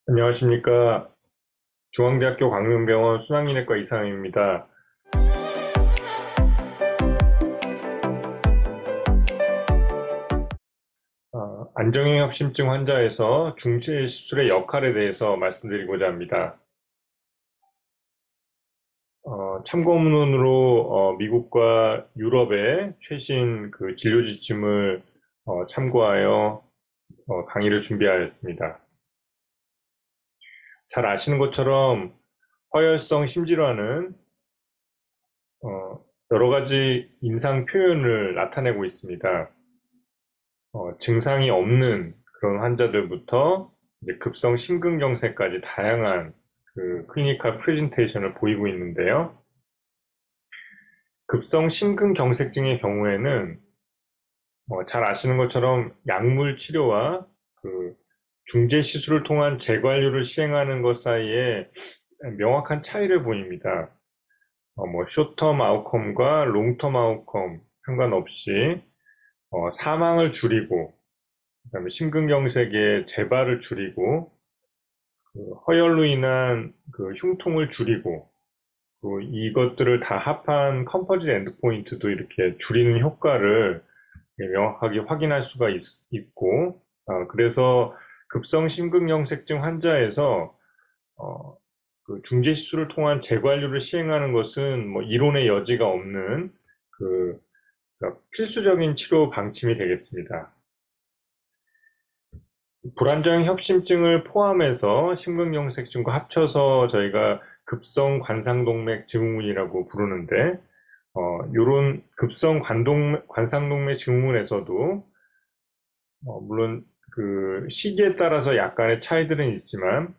안녕하십니까. 중앙대학교 광명병원 순환기내과 이상입니다. 안정형합심증 환자에서 중추의 시술의 역할에 대해서 말씀드리고자 합니다. 참고문으로 미국과 유럽의 최신 그 진료 지침을 참고하여 강의를 준비하였습니다. 잘 아시는 것처럼 허혈성 심질환은 여러 가지 임상 표현을 나타내고 있습니다. 증상이 없는 그런 환자들부터 이제 급성 심근경색까지 다양한 그 클리니컬 프레젠테이션을 보이고 있는데요. 급성 심근경색증의 경우에는 잘 아시는 것처럼 약물 치료와 그 중재 시술을 통한 재관리를 시행하는 것 사이에 명확한 차이를 보입니다. 쇼텀 아웃컴과 롱텀 아웃컴 상관없이 사망을 줄이고 그다음에 심근경색의 재발을 줄이고 허열로 인한 그 흉통을 줄이고 또 이것들을 다 합한 컴포짓 엔드포인트도 이렇게 줄이는 효과를 명확하게 확인할 수가 있고 그래서 급성 심근경색증 환자에서 어, 그 중재 시술을 통한 재관리를 시행하는 것은 뭐 이론의 여지가 없는 그 그러니까 필수적인 치료 방침이 되겠습니다. 불안정 협심증을 포함해서 심근경색증과 합쳐서 저희가 급성 관상동맥 증후군이라고 부르는데, 요런 급성 관상동맥 증후군에서도, 물론 그 시기에 따라서 약간의 차이들은 있지만,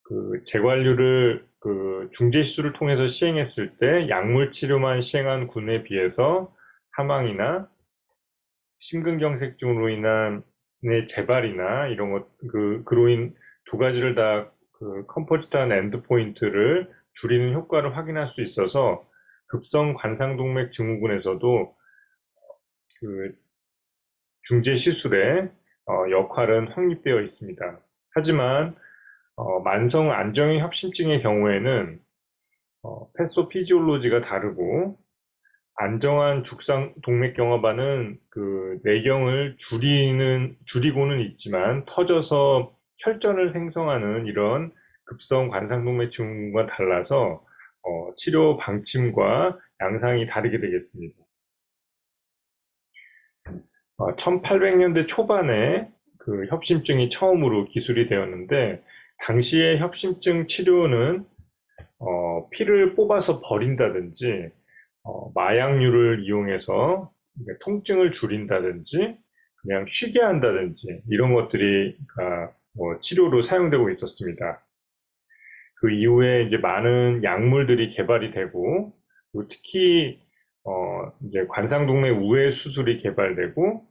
그 재관류를 그 중재시술을 통해서 시행했을 때 약물 치료만 시행한 군에 비해서 사망이나 심근경색증으로 인한 재발이나 이런 것, 그로 두 가지를 다 그 컴포지트한 엔드포인트를 줄이는 효과를 확인할 수 있어서 급성 관상동맥 증후군에서도 그 중재 시술의 역할은 확립되어 있습니다. 하지만 만성 안정형 협심증의 경우에는 패소피지올로지가 다르고 안정한 죽상 동맥경화반은 그 내경을 줄이고는 있지만 터져서 혈전을 생성하는 이런 급성 관상동맥 증후군과 달라서 치료 방침과 양상이 다르게 되겠습니다. 1800년대 초반에 그 협심증이 처음으로 기술이 되었는데 당시의 협심증 치료는 피를 뽑아서 버린다든지 마약류를 이용해서 통증을 줄인다든지 그냥 쉬게 한다든지 이런 것들이 뭐 치료로 사용되고 있었습니다. 그 이후에 이제 많은 약물들이 개발이 되고 특히 이제 관상동맥 우회 수술이 개발되고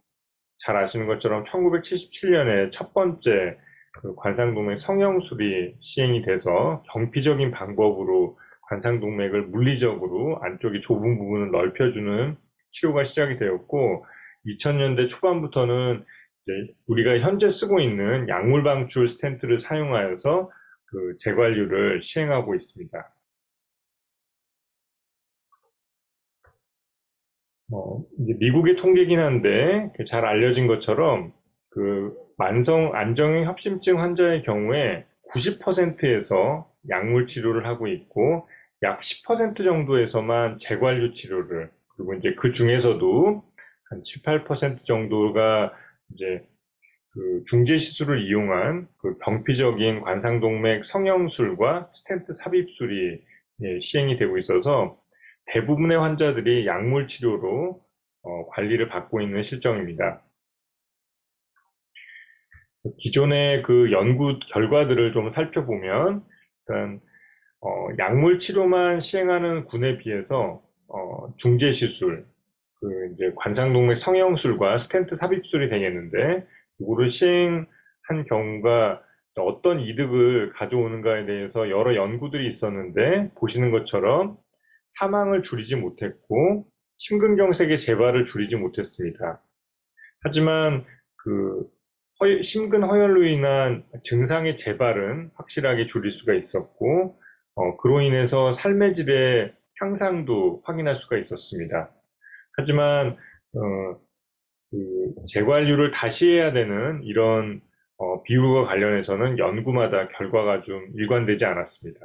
잘 아시는 것처럼 1977년에 첫 번째 그 관상동맥 성형술이 시행이 돼서 경피적인 방법으로 관상동맥을 물리적으로 안쪽이 좁은 부분을 넓혀주는 치료가 시작이 되었고 2000년대 초반부터는 이제 우리가 현재 쓰고 있는 약물 방출 스텐트를 사용하여서 그 재관류를 시행하고 있습니다. 이제 미국의 통계긴 한데 잘 알려진 것처럼 그 만성 안정형 협심증 환자의 경우에 90%에서 약물 치료를 하고 있고 약 10% 정도에서만 재관류 치료를 그리고 이제 그 중에서도 한 7, 8% 정도가 이제 그 중재 시술을 이용한 그 병피적인 관상동맥 성형술과 스텐트 삽입술이 시행이 되고 있어서 대부분의 환자들이 약물 치료로 관리를 받고 있는 실정입니다. 기존의 그 연구 결과들을 좀 살펴보면 일단 약물 치료만 시행하는 군에 비해서 중재 시술, 그 이제 관상동맥 성형술과 스텐트 삽입술이 되겠는데 이거를 시행한 경우가 어떤 이득을 가져오는가에 대해서 여러 연구들이 있었는데 보시는 것처럼 사망을 줄이지 못했고 심근경색의 재발을 줄이지 못했습니다. 하지만 그 심근 허혈로 인한 증상의 재발은 확실하게 줄일 수가 있었고, 그로 인해서 삶의 질의 향상도 확인할 수가 있었습니다. 하지만 재관류를 다시 해야 되는 이런 비율과 관련해서는 연구마다 결과가 좀 일관되지 않았습니다.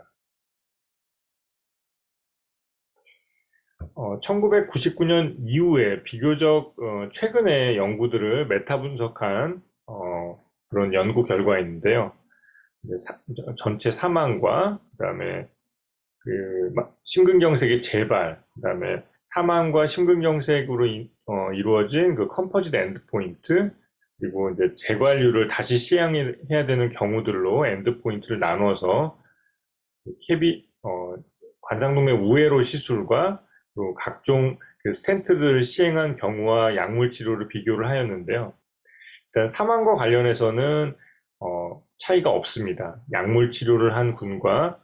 1999년 이후에 비교적 최근에 연구들을 메타 분석한 그런 연구 결과인데요. 전체 사망과 그다음에 심근경색의 재발, 그다음에 사망과 심근경색으로 이루어진 그 컴포짓 엔드포인트, 그리고 이제 재관류를 다시 시행해야 되는 경우들로 엔드포인트를 나눠서 관상동맥 우회로 시술과 또 각종 그 스텐트를 시행한 경우와 약물 치료를 비교를 하였는데요. 일단 사망과 관련해서는 차이가 없습니다. 약물 치료를 한 군과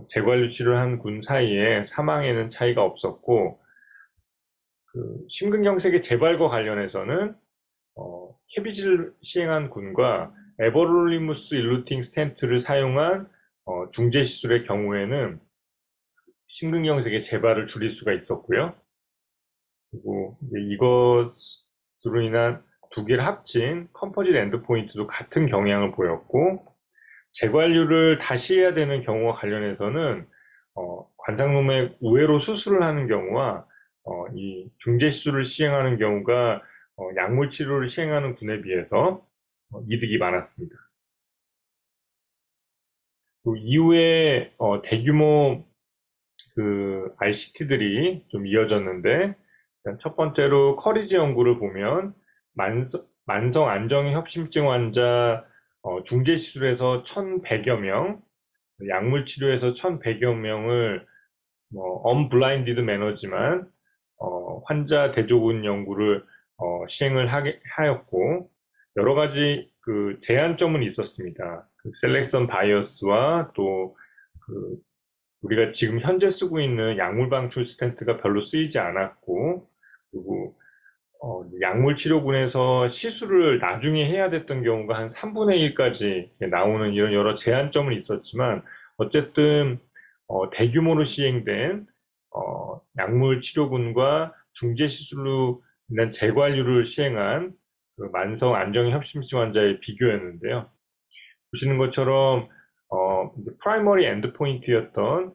재관류 치료를 한 군 사이에 사망에는 차이가 없었고, 심근경색의 재발과 관련해서는 캐비지를 시행한 군과 에버롤리무스 일루팅 스텐트를 사용한 중재 시술의 경우에는 심근경색의 재발을 줄일 수가 있었고요. 그리고 이것으로 인한 두 개를 합친 컴포짓 엔드포인트도 같은 경향을 보였고, 재관류를 다시 해야 되는 경우와 관련해서는 관상동맥 우회로 수술을 하는 경우와 이 중재 시술을 시행하는 경우가 약물 치료를 시행하는 군에 비해서 이득이 많았습니다. 그 이후에 대규모 그 RCT들이 좀 이어졌는데, 첫 번째로 커리지 연구를 보면 만성 안정형 협심증 환자 중재 시술에서 1,100여 명, 약물 치료에서 1,100여 명을 언블라인디드 매너지만 환자 대조군 연구를 시행을 하였고, 여러 가지 그 제한점은 있었습니다. 그 셀렉션 바이어스와 또 그 우리가 지금 현재 쓰고 있는 약물 방출 스텐트가 별로 쓰이지 않았고, 그리고 약물 치료군에서 시술을 나중에 해야 됐던 경우가 한 3분의 1까지 나오는 이런 여러 제한점은 있었지만, 어쨌든 대규모로 시행된 약물 치료군과 중재 시술로 인한 재관류를 시행한 그 만성 안정형 협심증 환자의 비교였는데요. 보시는 것처럼 프라이머리 엔드포인트였던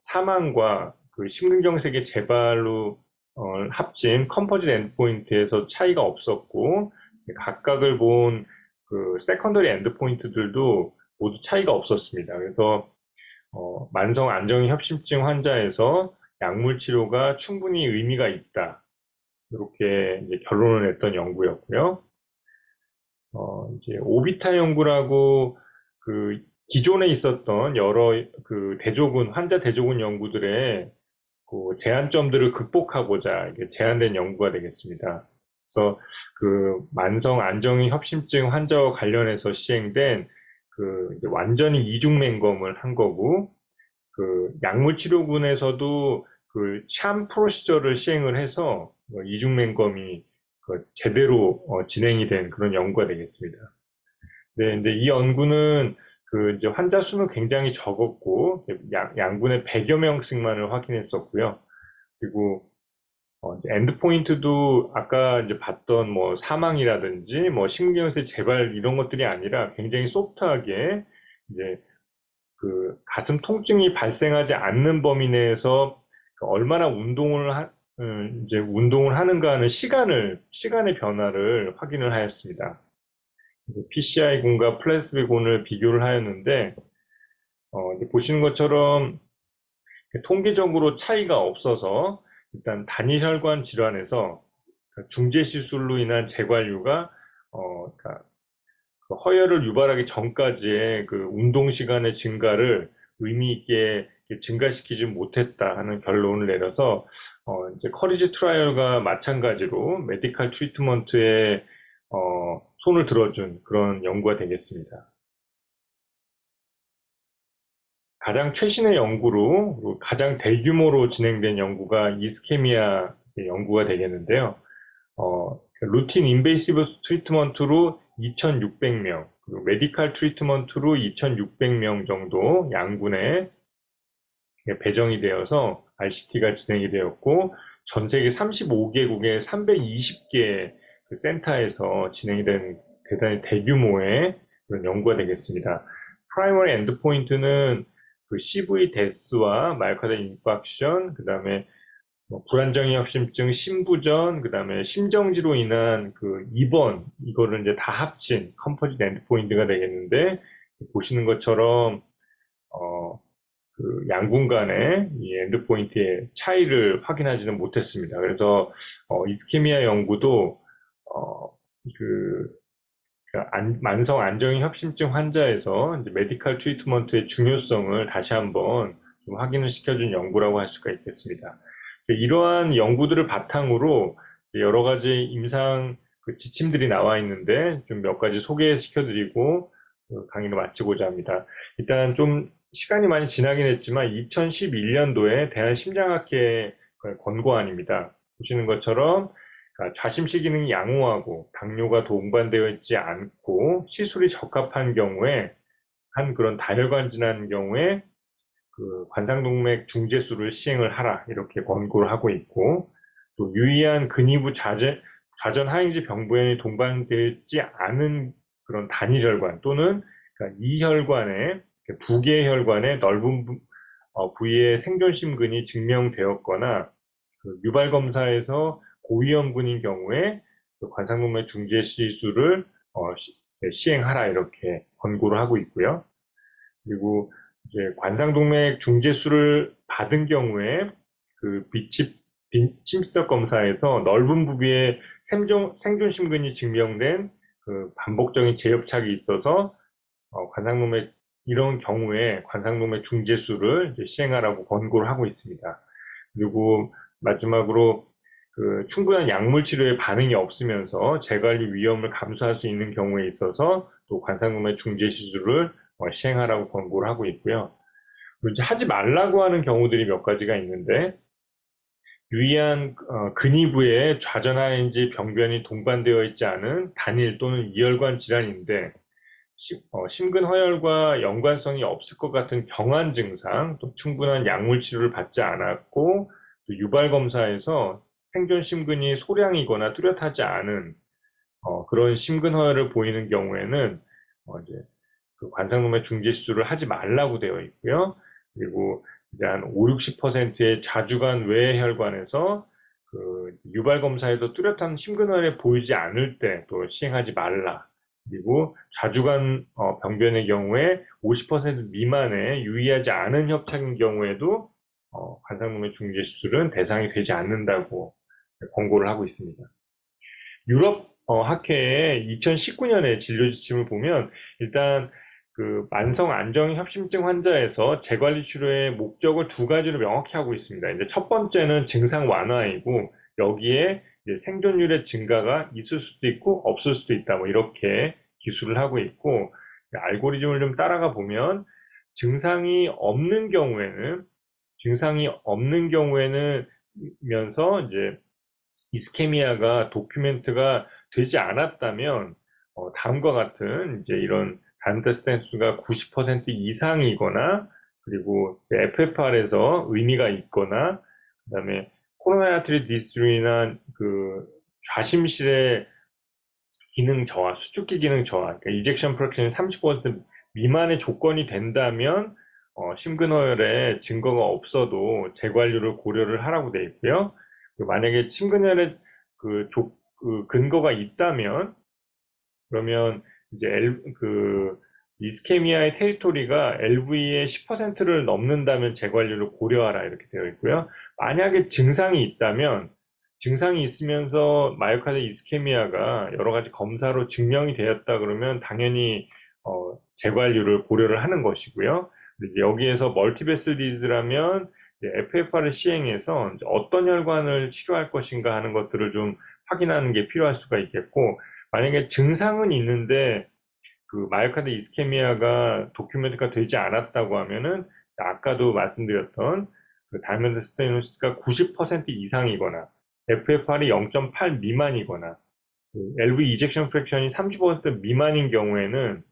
사망과 그 심근경색의 재발로 합친 컴포짓 엔드포인트에서 차이가 없었고, 각각을 본 그 세컨더리 엔드포인트들도 모두 차이가 없었습니다. 그래서 만성 안정형 협심증 환자에서 약물 치료가 충분히 의미가 있다, 이렇게 이제 결론을 냈던 연구였고요. 이제 오비타 연구라고 그 기존에 있었던 여러 그 환자 대조군 연구들의 그 제한점들을 극복하고자 제안된 연구가 되겠습니다. 그래서 그 만성 안정형 협심증 환자와 관련해서 시행된 그 완전히 이중 맹검을 한 거고, 그 약물 치료군에서도 그 샴 프로시저를 시행을 해서 이중 맹검이 그 제대로 진행이 된 그런 연구가 되겠습니다. 네, 근데 이 연구는 그 이제 환자 수는 굉장히 적었고, 양군의 100여 명씩만을 확인했었고요. 그리고 이제 엔드포인트도 아까 이제 봤던 뭐 사망이라든지 뭐 심근경색 재발 이런 것들이 아니라 굉장히 소프트하게 이제 그 가슴 통증이 발생하지 않는 범위 내에서 얼마나 이제 운동을 하는가 하는 시간의 변화를 확인을 하였습니다. PCI군과 플래스베군을 비교를 하였는데, 이제 보시는 것처럼 통계적으로 차이가 없어서 일단 단일혈관 질환에서 중재 시술로 인한 재관류가 그러니까 그 허혈을 유발하기 전까지의 그 운동 시간의 증가를 의미 있게 증가시키지 못했다 하는 결론을 내려서 이제 커리지 트라이얼과 마찬가지로 메디컬 트리트먼트에 손을 들어준 그런 연구가 되겠습니다. 가장 최신의 연구로 가장 대규모로 진행된 연구가 이스케미아 연구가 되겠는데요. 루틴 인베이시브 트리트먼트로 2,600명, 그리고 메디칼 트리트먼트로 2,600명 정도 양군에 배정이 되어서 RCT가 진행이 되었고, 전 세계 35개국의 320개 센터에서 진행이 된 대단히 대규모의 그런 연구가 되겠습니다. 프라이머리 엔드포인트는 그 CV 데스와 마이오카드 인파크션, 그 다음에 불안정의 협심증, 심부전, 그 다음에 심정지로 인한 그 입원, 이거를 이제 다 합친 컴포짓 엔드포인트가 되겠는데, 보시는 것처럼, 어, 그 양군 간의 이 엔드포인트의 차이를 확인하지는 못했습니다. 그래서 이스케미아 연구도 어, 그 만성 안정인 협심증 환자에서 이제 메디컬 트리트먼트의 중요성을 다시 한번 좀 확인을 시켜준 연구라고 할 수가 있겠습니다. 이러한 연구들을 바탕으로 여러 가지 임상 그 지침들이 나와 있는데 좀 몇 가지 소개시켜드리고 강의를 마치고자 합니다. 일단 좀 시간이 많이 지나긴 했지만 2011년도에 대한심장학회 권고안입니다. 보시는 것처럼 좌심시 기능이 양호하고 당뇨가 동반되어 있지 않고 시술이 적합한 경우에 한 그런 다혈관 질환 경우에 그 관상동맥 중재술을 시행을 하라 이렇게 권고를 하고 있고 또 유의한 근위부 좌전 하행지 병부연이 동반되어 있지 않은 그런 단일혈관 또는 그러니까 이혈관에 두 개의 혈관의 넓은 부위의 생존심근이 증명되었거나 그 유발 검사에서 고위험군인 경우에 그 관상동맥 중재 시술을 시행하라 이렇게 권고를 하고 있고요. 그리고 이제 관상동맥 중재술을 받은 경우에 그 빈침석 검사에서 넓은 부위에 생존심근이 증명된 그 반복적인 재협착이 있어서 관상동맥 이런 경우에 관상동맥 중재술을 시행하라고 권고를 하고 있습니다. 그리고 마지막으로 그 충분한 약물 치료에 반응이 없으면서 재관리 위험을 감수할 수 있는 경우에 있어서 또 관상동맥 중재 시술을 시행하라고 권고를 하고 있고요. 그리고 이제 하지 말라고 하는 경우들이 몇 가지가 있는데 유의한 근위부에 좌전하인지 병변이 동반되어 있지 않은 단일 또는 이혈관 질환인데 심근허혈과 연관성이 없을 것 같은 경한 증상, 또 충분한 약물 치료를 받지 않았고 또 유발 검사에서 생존 심근이 소량이거나 뚜렷하지 않은 그런 심근허혈을 보이는 경우에는 이제 그 관상동맥 중재 시술을 하지 말라고 되어 있고요. 그리고 이제 한 5, 60%의 좌주간 외의 혈관에서 그 유발 검사에도 뚜렷한 심근혈에 보이지 않을 때 또 시행하지 말라. 그리고 좌주간 병변의 경우에 50% 미만의 유의하지 않은 협착인 경우에도 관상동맥 중재 시술은 대상이 되지 않는다고 권고를 하고 있습니다. 유럽 학회의 2019년에 진료 지침을 보면 일단 그 만성 안정 협심증 환자에서 재관리 치료의 목적을 두 가지로 명확히 하고 있습니다. 이제 첫 번째는 증상 완화이고 여기에 이제 생존율의 증가가 있을 수도 있고 없을 수도 있다. 뭐 이렇게 기술을 하고 있고 알고리즘을 좀 따라가 보면 증상이 없는 경우에는 면서 이제 이스케미아가 도큐멘트가 되지 않았다면 다음과 같은 이제 이런 단타 스탠스가 90% 이상이거나 그리고 FFR에서 의미가 있거나 그다음에 코로나리 아트리 디스트리나 그 좌심실의 기능 저하, 수축기 기능 저하, 그러니까 이젝션 프랙션이 30% 미만의 조건이 된다면 심근허혈에 증거가 없어도 재관리를 고려를 하라고 돼 있고요. 만약에 심근혈에 그 근거가 있다면 그러면 이제 이스케미아의 테리토리가 LV의 10%를 넘는다면 재관리를 고려하라 이렇게 되어 있고요. 만약에 증상이 있으면서 마이오카드 이스케미아가 여러 가지 검사로 증명이 되었다 그러면 당연히 재관리를 고려를 하는 것이고요. 여기에서 멀티베슬 디즈라면 FFR을 시행해서 어떤 혈관을 치료할 것인가 하는 것들을 좀 확인하는 게 필요할 수가 있겠고, 만약에 증상은 있는데 그 마이오카드 이스케미아가 도큐멘트가 되지 않았다고 하면은 아까도 말씀드렸던 그 다이아몬드 스테노시스가 90% 이상이거나 FFR이 0.8 미만이거나 LV 이젝션 프랙션이 30% 미만인 경우에는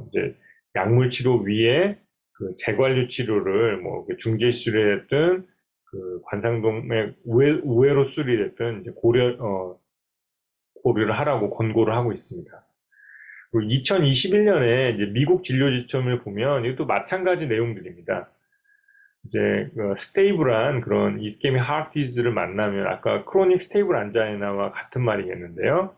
이제 약물 치료 위에 그 재관류 치료를 뭐 중재시술에 됐든 그 관상동맥 우회로 수술이 됐든 이제 고려를 하라고 권고를 하고 있습니다. 그리고 2021년에 이제 미국 진료 지침을 보면 이것도 마찬가지 내용들입니다. 이제 스테이블한 그런 이스케미 하트 디지를 만나면 아까 크로닉 스테이블 안자이나와 같은 말이겠는데요.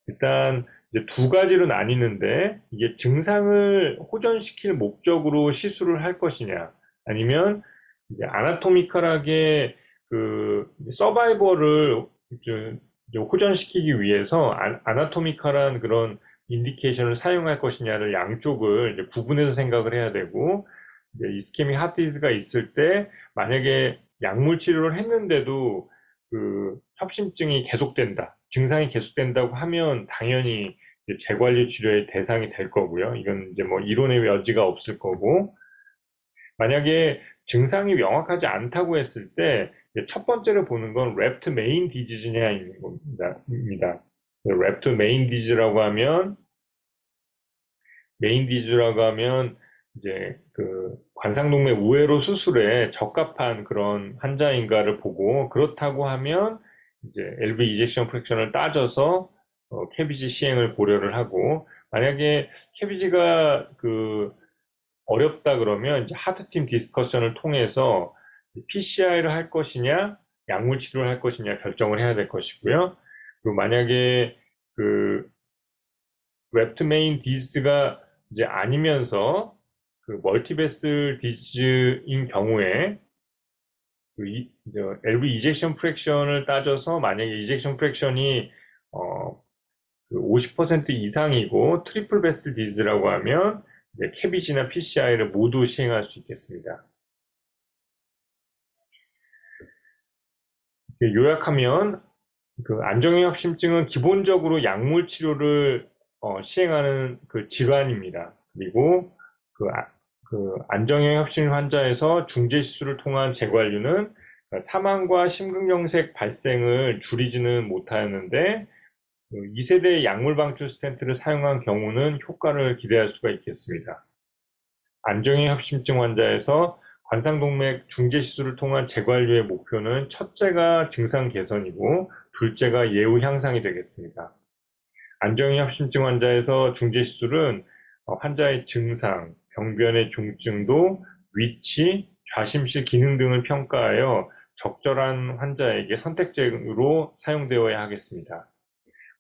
일단 이제 두 가지로 나뉘는데 이게 증상을 호전시킬 목적으로 시술을 할 것이냐 아니면 이제 아나토미컬하게 그 서바이벌을 이제 호전시키기 위해서 아나토미컬한 그런 인디케이션을 사용할 것이냐를 양쪽을 이제 구분해서 생각을 해야 되고 이제 이스케믹 하트 디지가 있을 때 만약에 약물 치료를 했는데도 그 협심증이 계속된다, 증상이 계속된다고 하면 당연히 이제 재관리 치료의 대상이 될 거고요. 이건 이제 뭐 이론의 여지가 없을 거고, 만약에 증상이 명확하지 않다고 했을 때 첫 번째로 보는 건 랩트 메인 디지즈냐인 겁니다. 랩트 메인 디지즈라고 하면 이제 그 관상동맥 우회로 수술에 적합한 그런 환자인가를 보고 그렇다고 하면 이제 LV 이젝션 프랙션을 따져서 캐비지 시행을 고려를 하고 만약에 캐비지가 그 어렵다 그러면 이제 하드팀 디스커션을 통해서 PCI를 할 것이냐 약물 치료를 할 것이냐 결정을 해야 될 것이고요. 그리고 만약에 그 웹트 메인 디지가 이제 아니면서 그 멀티베슬 디지인 경우에 그 LV 이젝션 프랙션을 따져서 만약에 이젝션 프랙션이 그 50% 이상이고 트리플 베슬 디지라고 하면 캐비지나 PCI를 모두 시행할 수 있겠습니다. 요약하면 그 안정형 협심증은 기본적으로 약물 치료를 시행하는 그 질환입니다. 그리고 그 안정형 협심 환자에서 중재 시술을 통한 재관류는 사망과 심근경색 발생을 줄이지는 못하였는데 2세대 약물 방출 스텐트를 사용한 경우는 효과를 기대할 수가 있겠습니다. 안정형 협심증 환자에서 관상동맥 중재 시술을 통한 재관류의 목표는 첫째가 증상 개선이고 둘째가 예후 향상이 되겠습니다. 안정형 협심증 환자에서 중재 시술은 환자의 증상, 병변의 중증도, 위치, 좌심실 기능 등을 평가하여 적절한 환자에게 선택적으로 사용되어야 하겠습니다.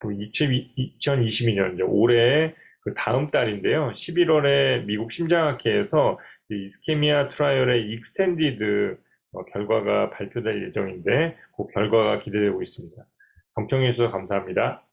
2022년 올해 그 다음 달인데요. 11월에 미국 심장학회에서 이스케미아 트라이얼의 익스텐디드 결과가 발표될 예정인데 그 결과가 기대되고 있습니다. 경청해 주셔서 감사합니다.